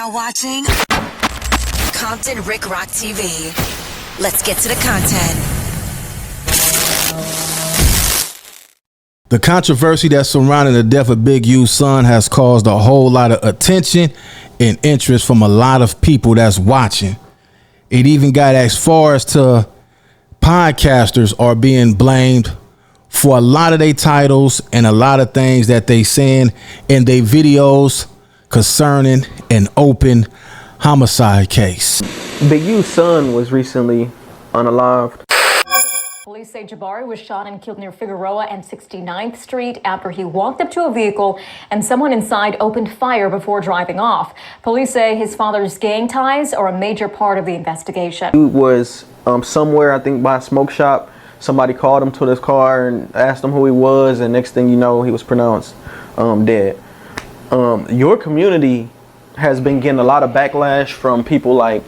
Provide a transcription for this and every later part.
now watching Compton Rick Rock TV. Let's get to the content. The controversy that's surrounding the death of Big U's son has caused a whole lot of attention and interest from a lot of people that's watching. It even got as far as to podcasters are being blamed for a lot of their titles and a lot of things that they saying in their videos concerning an open homicide case. Big U's son was recently unalived. Police say Jabari was shot and killed near Figueroa and 69th Street after he walked up to a vehicle and someone inside opened fire before driving off. Police say his father's gang ties are a major part of the investigation. He was somewhere, I think, by a smoke shop. Somebody called him to his car and asked him who he was, and next thing you know, he was pronounced dead. Your community has been getting a lot of backlash from people like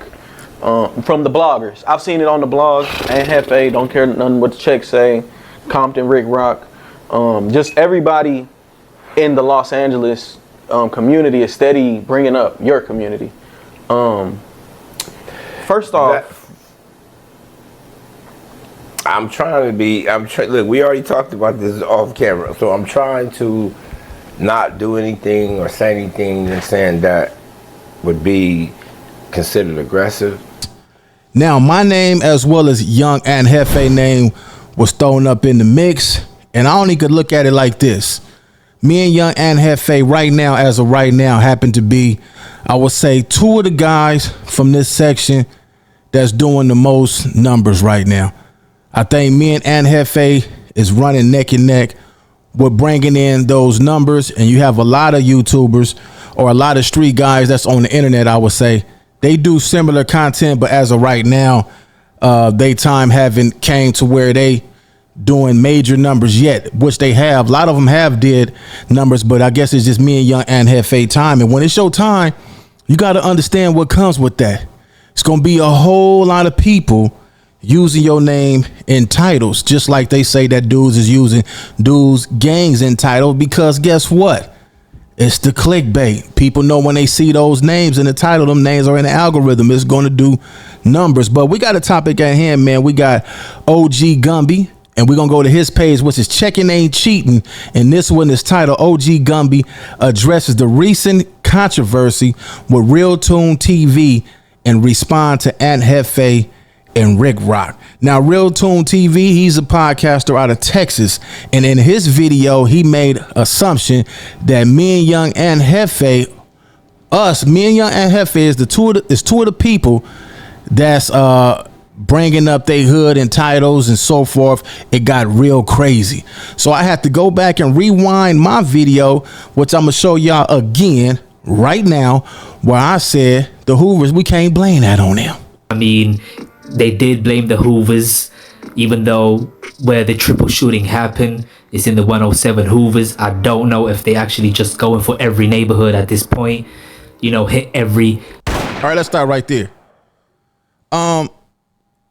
from the bloggers. I've seen it on the blog, and JEFE, don't care nothing what the checks say, Compton Rick Roc. Just everybody in the Los Angeles community is steady bringing up your community. First off, I'm trying to be, look, we already talked about this off camera, so I'm trying to not do anything or say anything and saying that would be considered aggressive. Now, my name as well as Young and JEFE name was thrown up in the mix, and I only could look at it like this. Me and Young and JEFE right now, as of right now, happen to be, I would say, two of the guys from this section that's doing the most numbers right now. I think me and JEFE is running neck and neck with bringing in those numbers, and you have a lot of YouTubers or a lot of street guys that's on the internet, I would say. They do similar content, but as of right now, they time haven't came to where they doing major numbers yet, which they have. A lot of them have did numbers, but I guess it's just me and Young and JEFE time. And when it's your time, you got to understand what comes with that. It's going to be a whole lot of people using your name in titles, just like they say that dudes is using dudes gangs in titles, because guess what? It's the clickbait. People know when they see those names in the title, them names are in the algorithm. It's going to do numbers. But we got a topic at hand, man. We got OG Gumby, and we're going to go to his page, which is Checking Ain't Cheating. And this one is titled OG Gumby addresses the recent controversy with Real Tune TV and respond to Aunt JEFE and Rick Rock. Now, Real Tune TV, he's a podcaster out of Texas, and in his video, he made assumption that me and Young and JEFE, me and Young and JEFE is two of the people that's bringing up they hood and titles and so forth. It got real crazy, so I had to go back and rewind my video, which I'm gonna show y'all again right now, where I said the Hoovers, we can't blame that on them. I mean, they did blame the Hoovers, even though where the triple shooting happened is in the 107 Hoovers. I don't know if they actually just going for every neighborhood at this point, you know, hit every. All right, let's start right there.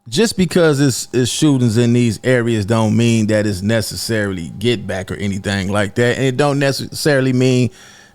Just because it's shootings in these areas don't mean that it's necessarily get back or anything like that. And it don't necessarily mean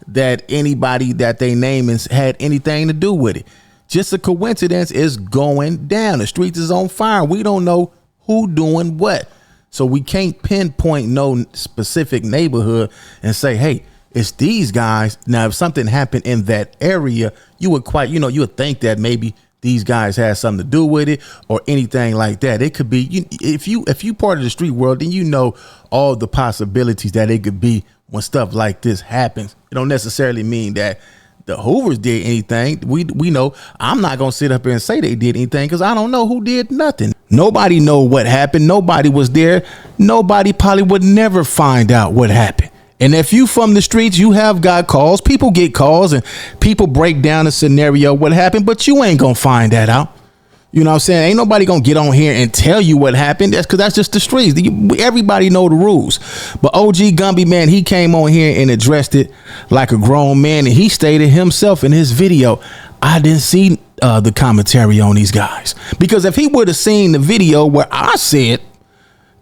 that anybody that they name had anything to do with it. Just a coincidence is going down. The streets is on fire. We don't know who doing what. So we can't pinpoint no specific neighborhood and say, hey, it's these guys. Now, if something happened in that area, you would you would think that maybe these guys had something to do with it or anything like that. It could be, if you part of the street world, then you know all the possibilities that it could be when stuff like this happens. It don't necessarily mean that the Hoovers did anything. We know. I'm not gonna sit up here and say they did anything because I don't know who did nothing. Nobody know what happened. Nobody was there. Nobody probably would never find out what happened. And if you from the streets, you have got calls. People get calls and people break down the scenario, what happened, but you ain't gonna find that out. You know what I'm saying? Ain't nobody gonna get on here and tell you what happened. That's because that's just the streets. Everybody know the rules. But OG Gumby, man, he came on here and addressed it like a grown man, and he stated himself in his video, I didn't see the commentary on these guys. Because if he would have seen the video where I said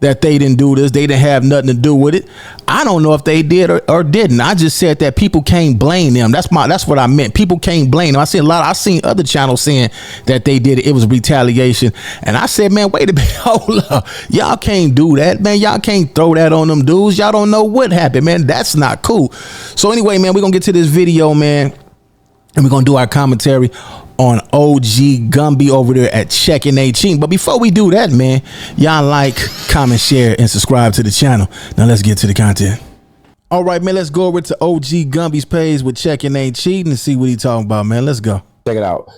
that they didn't do this. They didn't have nothing to do with it. I don't know if they did or didn't. I just said that people can't blame them. That's what I meant. People can't blame them. I seen other channels saying that they did it. It was retaliation. And I said, man, wait a minute. Hold up. Y'all can't do that, man. Y'all can't throw that on them dudes. Y'all don't know what happened, man. That's not cool. So anyway, man, we're going to get to this video, man. And we're going to do our commentary on OG Gumby over there at Checkin' Ain't Cheating. But before we do that, man, y'all like, comment, share, and subscribe to the channel. Now let's get to the content. All right, man, let's go over to OG Gumby's page with Checkin' Ain't Cheating and see what he talking about, man. Let's go. Check it out.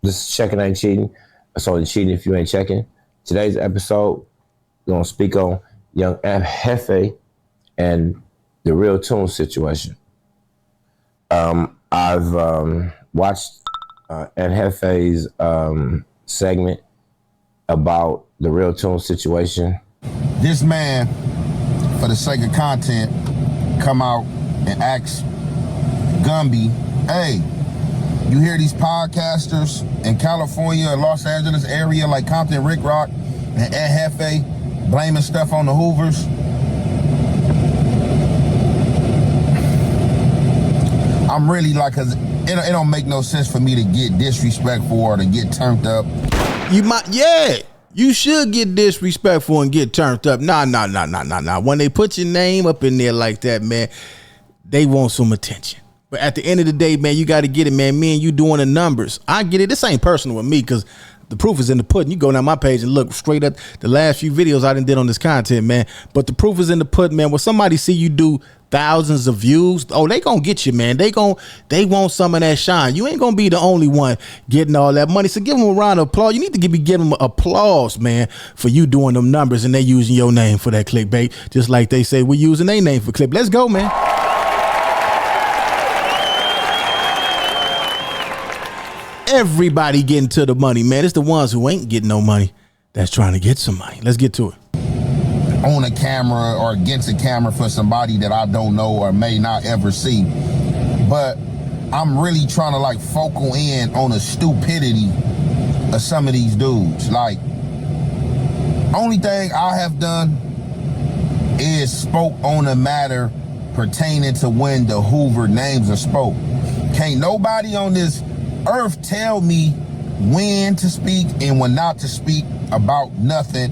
This is Checkin' Ain't Cheating. It's only cheating if you ain't checking. Today's episode, we're going to speak on young JEFE and the Real Tune situation. I've watched JEFE's segment about the Real Tune situation. This man, for the sake of content, come out and ask Gumby, hey, you hear these podcasters in California, Los Angeles area like Compton Rick Roc and JEFE blaming stuff on the Hoovers? I'm really like, cause it don't make no sense for me to get disrespectful or to get turned up. You should get disrespectful and get turned up. Nah. When they put your name up in there like that, man, they want some attention. But at the end of the day, man, you got to get it, man. Me and you doing the numbers. I get it. This ain't personal with me because the proof is in the pudding. You go down my page and look straight at the last few videos I did on this content, man. But the proof is in the pudding, man. When somebody see you do thousands of views, oh, they gonna get you, man. They want some of that shine. You ain't gonna be the only one getting all that money. So give them a round of applause. You need to be giving them applause, man, for you doing them numbers and they using your name for that clickbait, just like they say we're using their name for clip. Let's go, man. Everybody getting to the money, man. It's the ones who ain't getting no money that's trying to get some money. Let's get to it. On a camera or against a camera for somebody that I don't know or may not ever see. But I'm really trying to like focal in on the stupidity of some of these dudes. Like, only thing I have done is spoke on a matter pertaining to when the Hoover names are spoke. Can't nobody on this earth tell me when to speak and when not to speak about nothing.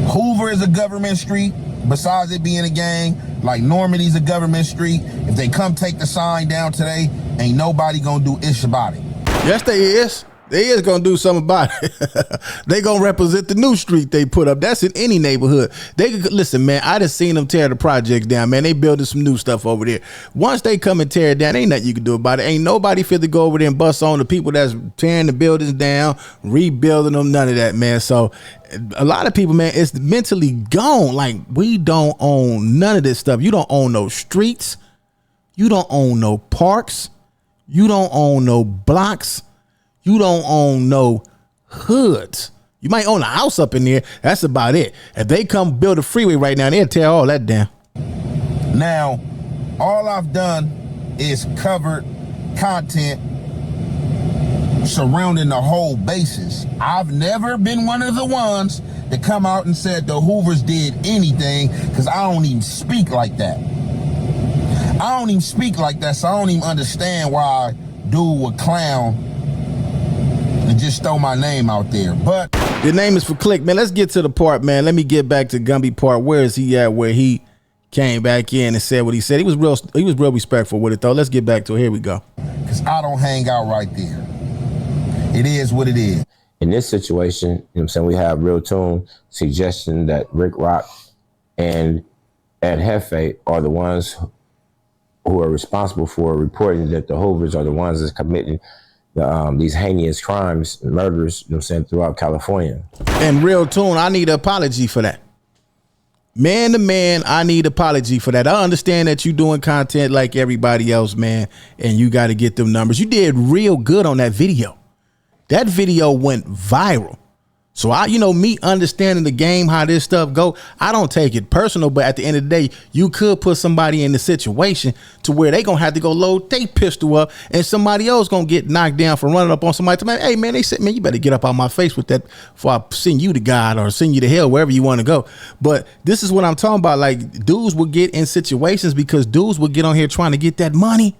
Hoover is a government street, besides it being a gang. Like Normandy's a government street. If they come take the sign down today, ain't nobody gonna do ish about it. Yes, they is. They is gonna do something about it. They gonna represent the new street they put up. That's in any neighborhood. They could listen, man. I just seen them tear the projects down, man. They building some new stuff over there. Once they come and tear it down, ain't nothing you can do about it. Ain't nobody fit to go over there and bust on the people that's tearing the buildings down, rebuilding them. None of that, man. So a lot of people, man, it's mentally gone. Like, we don't own none of this stuff. You don't own no streets. You don't own no parks. You don't own no blocks. You don't own no hoods. You might own a house up in there. That's about it. If they come build a freeway right now, they'll tear all that down. Now, all I've done is covered content surrounding the whole basis. I've never been one of the ones that come out and said the Hoovers did anything, because I don't even speak like that. I don't even speak like that, so I don't even understand why dude would clown and just throw my name out there. But your name is for click, man. Let's get to the part, man. Let me get back to Gumby part. Where is he at? Where he came back in and said what he said. He was real respectful with it, though. Let's get back to it. Here we go. Because I don't hang out right there. It is what it is. In this situation, you know what I'm saying, we have Real Tune suggesting that Rick Roc and JEFE are the ones who are responsible for reporting that the Hoovers are the ones that's committing these heinous crimes and murders, you know what I'm saying, throughout California. And Real Tune, I need an apology for that. Man to man, I need apology for that. I understand that you doing content like everybody else, man, and you got to get them numbers. You did real good on that video. That video went viral. So me understanding the game, how this stuff go, I don't take it personal, but at the end of the day, you could put somebody in the situation to where they gonna have to go load they pistol up, and somebody else gonna get knocked down for running up on somebody. To, man, hey man, they said, man, you better get up out my face with that before I send you to God or send you to hell, wherever you want to go. But this is what I'm talking about. Like, dudes will get in situations because dudes will get on here trying to get that money.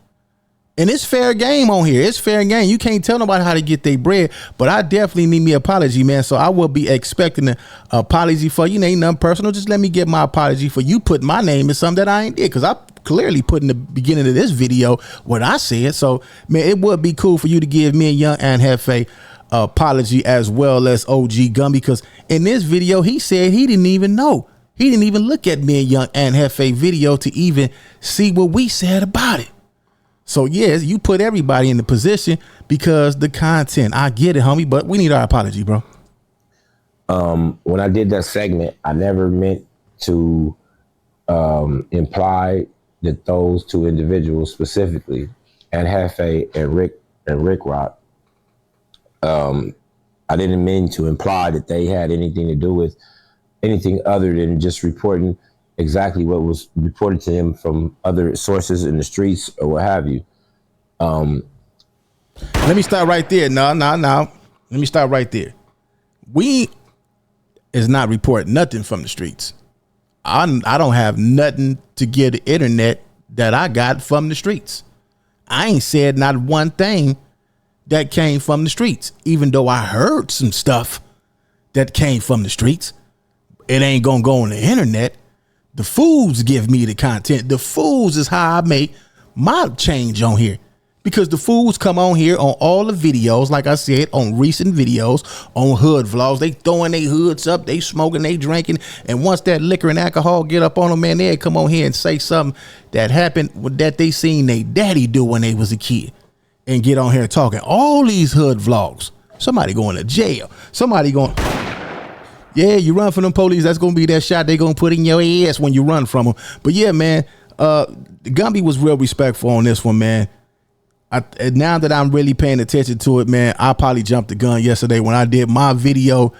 And it's fair game on here. It's fair game. You can't tell nobody how to get their bread, but I definitely need me an apology, man. So I will be expecting an apology for, ain't nothing personal. Just let me get my apology for you putting my name in something that I ain't did. Because I clearly put in the beginning of this video what I said. So, man, it would be cool for you to give me and Young and Jefe apology as well as OG Gumby. Because in this video, he said he didn't even know. He didn't even look at me and Young and Jefe video to even see what we said about it. So, yes, you put everybody in the position because the content. I get it, homie, but we need our apology, bro. When I did that segment, I never meant to imply that those two individuals specifically, and Jefe and Rick Rock, I didn't mean to imply that they had anything to do with anything other than just reporting exactly what was reported to him from other sources in the streets or what have you. Let me start right there. No. Let me start right there. We is not reporting nothing from the streets. I don't have nothing to give the internet that I got from the streets. I ain't said not one thing that came from the streets, even though I heard some stuff that came from the streets. It ain't gonna go on the internet. The fools give me the content. The fools is how I make my change on here, because the fools come on here on all the videos, like I said, on recent videos, on hood vlogs. They throwing their hoods up, they smoking, they drinking, and once that liquor and alcohol get up on them, man, they come on here and say something that happened that they seen their daddy do when they was a kid, and get on here talking all these hood vlogs. Somebody going to jail. Somebody going... Yeah, you run from them police, that's going to be that shot they going to put in your ass when you run from them. But yeah, man, Gumby was real respectful on this one, man. Now that I'm really paying attention to it, man, I probably jumped the gun yesterday when I did my video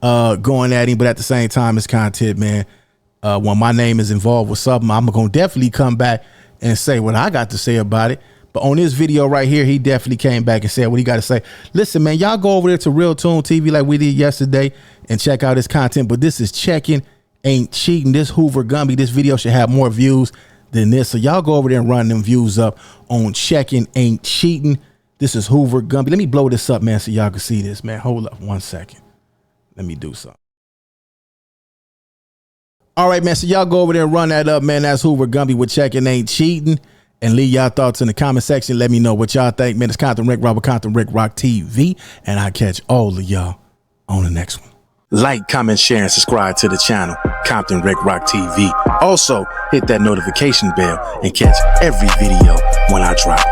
going at him. But at the same time, it's content, man. When my name is involved with something, I'm going to definitely come back and say what I got to say about it. But on this video right here, he definitely came back and said what he got to say. Listen, man, y'all go over there to Real Tune TV like we did yesterday and check out his content. But this is checking, ain't cheating. This Hoover Gumby, this video should have more views than this. So y'all go over there and run them views up on checking, ain't cheating. This is Hoover Gumby. Let me blow this up, man, so y'all can see this, man. Hold up 1 second. Let me do something. All right, man. So y'all go over there and run that up, man. That's Hoover Gumby with checking, ain't cheating. And leave y'all thoughts in the comment section. Let me know what y'all think, man. It's Compton Rick Rock with Compton Rick Rock TV. And I'll catch all of y'all on the next one. Like, comment, share, and subscribe to the channel, Compton Rick Rock TV. Also, hit that notification bell and catch every video when I drop.